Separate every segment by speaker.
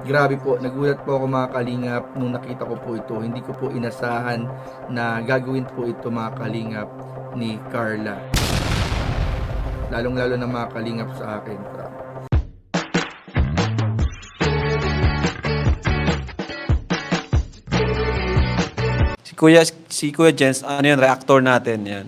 Speaker 1: Grabe po, nagulat po ako mga kalingap nung nakita ko po ito. Hindi ko po inasahan na gagawin po ito mga kalingap ni Carla. Lalong-lalo na mga kalingap sa akin.
Speaker 2: Si Kuya Jens, ano yun, reactor natin yan.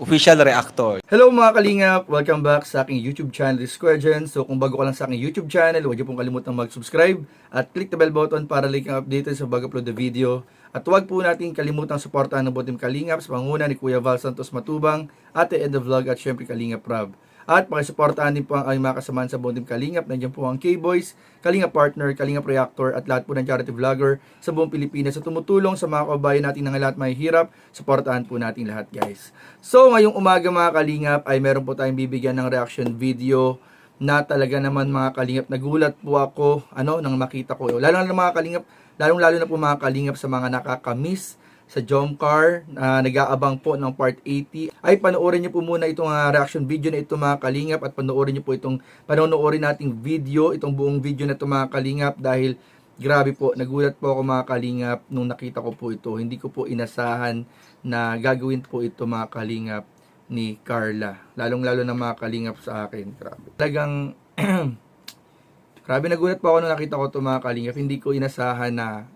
Speaker 2: Official reactor.
Speaker 1: Hello mga kalingap! Welcome back sa aking YouTube channel, Kuya Jens. So kung bago ka lang sa aking YouTube channel, huwag niyo pong kalimutang mag-subscribe at click the bell button para like ang updated sa bago-upload na video. At huwag po natin kalimutang suportahan ng Butim Kalingap sa panguna ni Kuya Val Santos Matubang, Ate Ed the Vlog at syempre Kalingap Rob. At pakisuportahan din po ang aming mga kasamahan sa Butim Kalingap. Nandiyan po ang K-Boys, Kalingap Partner, Kalingap Reactor at lahat po ng charity vlogger sa buong Pilipinas sa tumutulong sa mga kababayan natin na lahat may hirap. Suportahan po natin lahat guys. So ngayong umaga mga Kalingap ay meron po tayong bibigyan ng reaction video na talaga naman mga Kalingap. Nagulat po ako nang makita ko. Lalo na mga Kalingap, lalong-lalo na po mga Kalingap sa mga nakakamiss sa Jomcar na nag-aabang po ng part 80 ay panoorin niyo po muna itong reaction video na ito mga Kalingap at panoorin niyo po itong panonoorin nating video, itong buong video na ito mga Kalingap dahil grabe po, nagulat po ako mga Kalingap nung nakita ko po ito. Hindi ko po inasahan na gagawin po ito mga Kalingap ni Carla. Lalong-lalo na mga Kalingap sa akin. Grabe. Talagang grabe, nagulat po ako nung nakita ko ito mga Kalingap. Hindi ko inasahan na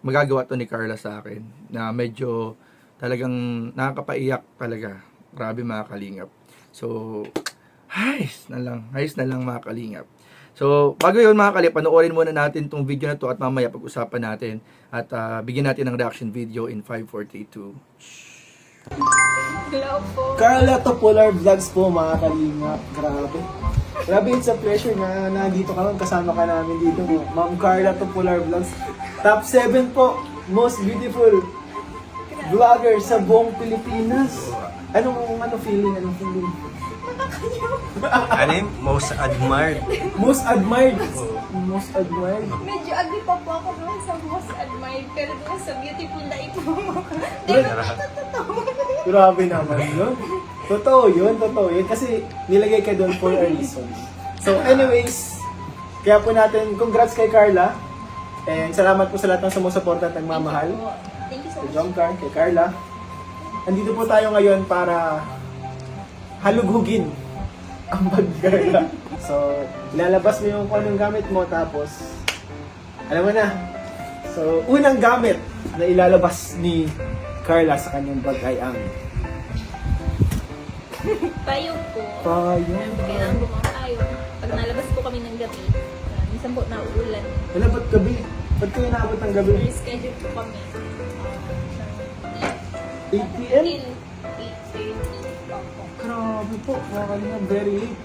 Speaker 1: magagawa to ni Carla sa akin na medyo talagang nakakapaiyak talaga. Grabe mga Kalingap. So, ayos na lang mga Kalingap. So, bago yun mga Kalingap, panoorin muna natin tong video na to at mamaya pag-usapan natin at bigyan natin ng reaction video in 5, 4, 3, 2.
Speaker 3: Hello po.
Speaker 4: Carla Topolar Vlogs po mga Kalingap. Grabe, it's a pleasure na nandito ka lang, kasama ka namin dito. Ma'am Carla Topolar Vlogs. Top 7 po, most beautiful vlogger sa buong Pilipinas. Anong feeling?
Speaker 2: Ano yun? Most admired.
Speaker 4: Most admired. Most admired.
Speaker 3: Medyo ugly pa po ako doon sa most admired, pero doon sa beautiful na ito.
Speaker 4: Grabe naman yun. Totoo yun. Kasi nilagay ka doon for a reason. So anyways, kaya po natin, congrats kay Carla. And salamat po sa lahat ng sumusuporta at nagmamahal.
Speaker 3: Thank you so
Speaker 4: Kay
Speaker 3: much.
Speaker 4: Jomcar, kay Carla. Andito po tayo ngayon para halughugin ang bag ni Carla. So, ilalabas mo yung kung anong gamit mo, tapos, alam mo na. So, unang gamit na ilalabas ni Carla sa kanyang bag ay ang
Speaker 3: Payong po.
Speaker 4: payong.
Speaker 3: Kailangan gumawa tayo. Pag nalabas po kami ng gabi, minsan po nauulan.
Speaker 4: Wala, ba't gabi? Ba't kayo naabot ng gabi?
Speaker 3: Schedule po kami.
Speaker 4: 8 p.m.?
Speaker 3: Till 8:30 pa po.
Speaker 4: Grabe po, mga very late.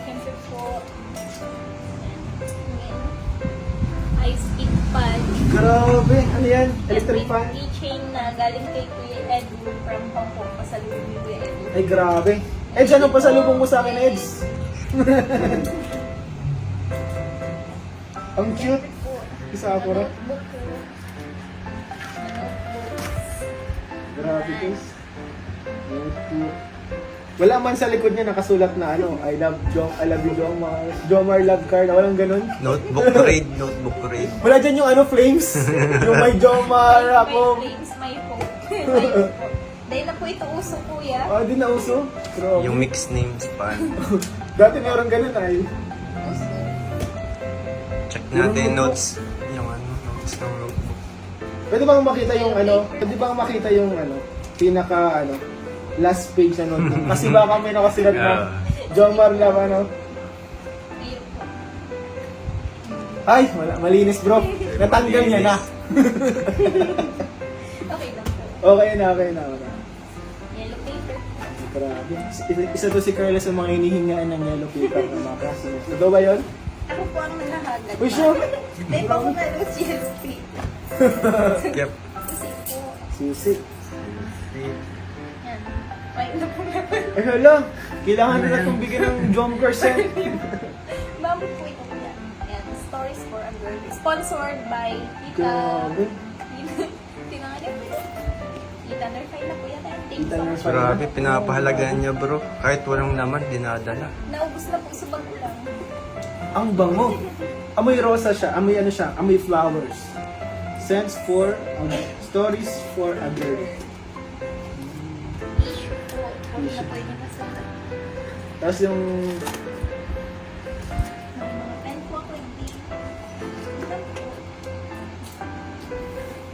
Speaker 3: Siyempre po, ice speed pan.
Speaker 4: Grabe, ano yan? Electric fan?
Speaker 3: Keychain na galing kay Kuya Edu from Hong Kong. Pasalubong ni Kuya Edu.
Speaker 4: Ay, grabe. Eds, anong pasalubong mo sa akin, Eds? Ang cute. Isa ako rin.
Speaker 3: Notebook po.
Speaker 4: Grabe, guys. Wala man sa likod niya nakasulat na I love you, Jomar. Jomar love Carla. Walang ganun.
Speaker 2: Notebook raid.
Speaker 4: Wala dyan yung flames. Yung may Jomar ako.
Speaker 3: My flames, my hope. My hope. Dahil na po ito uso, kuya.
Speaker 4: Ah, di na uso. Grabe.
Speaker 2: Yung mixed names pa.
Speaker 4: Dati meron ganun ay.
Speaker 3: Uso.
Speaker 2: Check natin notes. Yung notes ng notebook.
Speaker 4: Pwede bang makita yung Pwede bang makita yung pinaka last page na notebook? Kasi baka may nakasulat na Jomar love
Speaker 3: Ayun po.
Speaker 4: Ay, malinis bro. Natanggal niya na.
Speaker 3: Okay lang po.
Speaker 4: Okay na.
Speaker 3: Yellow paper.
Speaker 4: Grabe. Isa to si Carla sa mga hinihingaan ng yellow paper ng mga customers. Ito ba yun?
Speaker 3: Ako po ang nahagad.
Speaker 4: Uy, sure.
Speaker 3: Dahil pa ko na ng GSP.
Speaker 2: Yep.
Speaker 3: Kasi po,
Speaker 4: Susi.
Speaker 3: yan. May na po na.
Speaker 4: Ay hala, kailangan na itong bigyan ng Jomcar set.
Speaker 3: Bamboo po ito po yan. Ayan, Stories for a Girl. Sponsored by Tita...
Speaker 4: Grabe.
Speaker 3: Tinangalit po yun. Tita Nerfay na po yan. Thank you
Speaker 4: Tita
Speaker 3: so much.
Speaker 4: Nerfay.
Speaker 2: Grabe, pinapahalagaan niya bro. Kahit walang laman, dinadala.
Speaker 3: Naubos na po sa bago lang.
Speaker 4: Ang bango. amoy rosa siya, amoy ano siya, amoy flowers. Scents for, stories for a girl.
Speaker 3: Huwag na po yung nasulat.
Speaker 4: Tapos yung,
Speaker 3: May mga pen po ako, hindi.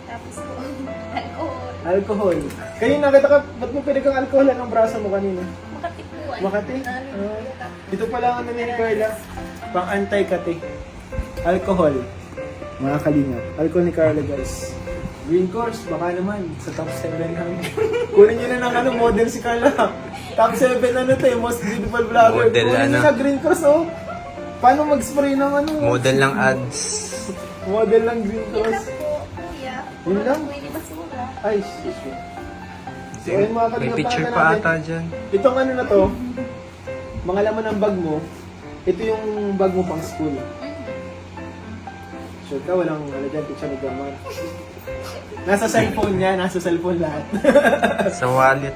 Speaker 3: Tapos po, alcohol.
Speaker 4: alcohol. Kanina, kita ka, ba't mo pwede kang alcohol ang braso mo kanina?
Speaker 3: Makati po. ay.
Speaker 4: Makati?
Speaker 3: Ah,
Speaker 4: Ito pala ang ano ni Carla, pang anti-kati. Alcohol. Mga kalingap. Alcohol ni Carla, guys. Green course, baka naman, sa top 7 lang. Kunin nyo na ng ano, model si Carla. Top 7 ano to, most beautiful vlogger.
Speaker 2: Model,
Speaker 4: Kunin nyo
Speaker 2: ano?
Speaker 4: na green course, oh. Paano mag-spray ng ano?
Speaker 2: Model ng ads.
Speaker 4: Model ng green
Speaker 3: Yun
Speaker 4: course.
Speaker 3: lang po, kuya.
Speaker 4: Yun lang?
Speaker 3: Pwede basura.
Speaker 4: Ay, shit. So, ayun, mga
Speaker 2: May
Speaker 4: kalingap,
Speaker 2: picture
Speaker 4: pakita
Speaker 2: pa
Speaker 4: natin.
Speaker 2: ata dyan.
Speaker 4: Itong ano na to, mga laman ng bag mo, ito yung bag mo pang school. Sure ka, walang ano dyan, picture ni Gamar. Nasa cellphone niya, nasa cellphone lahat.
Speaker 2: Sa wallet.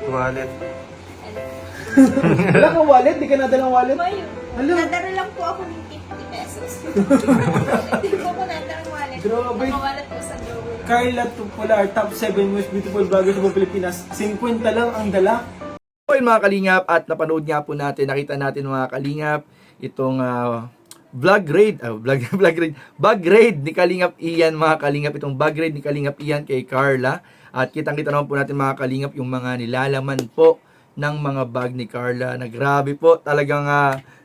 Speaker 4: Wala kang wallet, di ka nadalang wallet.
Speaker 3: Mayo.
Speaker 4: Hello.
Speaker 3: Nadara lang po ako ng 50 pesos. Hindi po ako nadarang wallet.
Speaker 4: Grabe.
Speaker 3: Nakawalat po sa drawer.
Speaker 4: Carla Tupular, top 7 most beautiful vloggers sa Pilipinas. 50 lang ang dala.
Speaker 1: So yun mga kalingap, at napanood nga po natin, nakita natin mga kalingap, itong bag raid ni Kalingap Ian, mga kalingap, itong bag raid ni Kalingap Ian kay Carla. At kitang-kita naman po natin mga kalingap yung mga nilalaman po ng mga bag ni Carla, na grabe po, talagang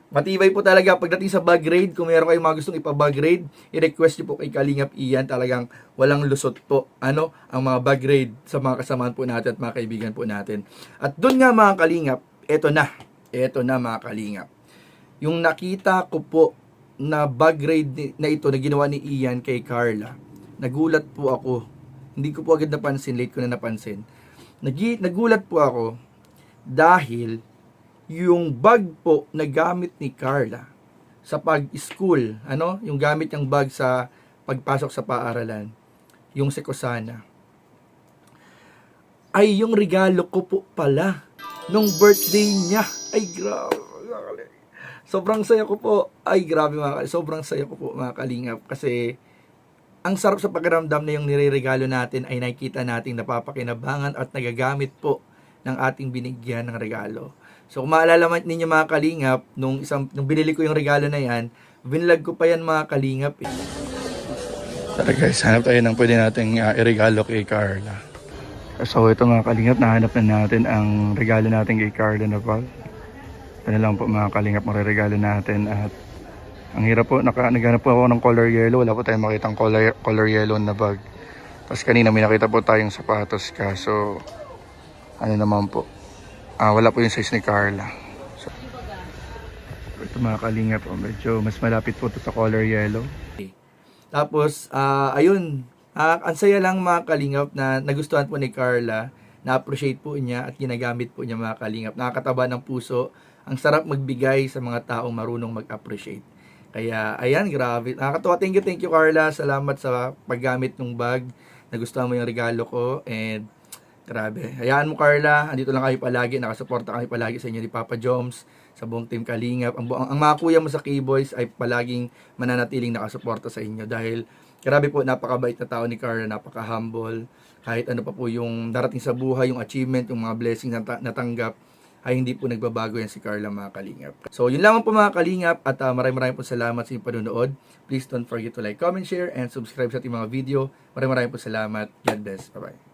Speaker 1: matibay po talaga pagdating sa bag raid. Kung meron kayong mga gustong ipa-bag raid, i-request nyo po kay Kalingap Ian, talagang walang lusot po ang mga bag raid sa mga kasamahan po natin at mga kaibigan po natin. At doon nga mga kalingap, eto na mga kalingap, yung nakita ko po na bag raid na ito na ginawa ni Ian kay Carla. Nagulat po ako, hindi ko po agad napansin, late ko na napansin. Nagulat po ako dahil yung bag po na gamit ni Carla sa pag-school, yung gamit niyang bag sa pagpasok sa paaralan, yung Sekosana, ay yung regalo ko po pala nung birthday niya. Ay, grabe. Sobrang saya ko po. Ay, grabe sobrang saya ko po mga kalingap. Kasi, ang sarap sa pakiramdam na yung nireregalo natin ay nakikita nating napapakinabangan at nagagamit po ng ating binigyan ng regalo. So, kung maalala ninyo mga kalingap, nung binili ko yung regalo na yan, binlag ko pa yan mga kalingap. Tara guys, hanap tayo ng pwede nating iregalo kay Carla. So, ito mga kalingap, nahanap na natin ang regalo natin kay Carla na bag. Ito na lang po mga kalingap, mariregalo natin. At ang hirap po, naghanap po ako ng color yellow. Wala po tayong makitang color yellow na bag. Tapos kanina may nakita po tayong sapatos, kaso ano naman po, wala po yung size ni Carla. So, ito mga kalingap, medyo mas malapit po ito sa color yellow. Tapos ayun, ang saya lang mga kalingap na nagustuhan po ni Carla, na-appreciate po niya at ginagamit po niya mga kalingap. Nakakataba ng puso. Ang sarap magbigay sa mga taong marunong mag-appreciate. Kaya, ayan, grabe. Nakakatuwa. Thank you, Carla. Salamat sa paggamit ng bag. Nagustuhan mo yung regalo ko. And, grabe. Hayaan mo, Carla. Andito lang kayo palagi. Nakasuporta kayo palagi sa inyo ni Papa Joms, sa buong team Kalingap. Ang mga kuya mo sa K-Boys ay palaging mananatiling nakasuporta sa inyo. Dahil, grabe po, napakabait na tao ni Carla. Napaka-humble. Kahit ano pa po yung darating sa buhay, yung achievement, yung mga blessings na natanggap, ay hindi po nagbabago yan si Carla mga kalingap. So yun lamang po mga kalingap, at maraming po salamat sa inyong panonood. Please don't forget to like, comment, share, and subscribe sa ating mga video. Maraming po salamat. God bless. Bye-bye.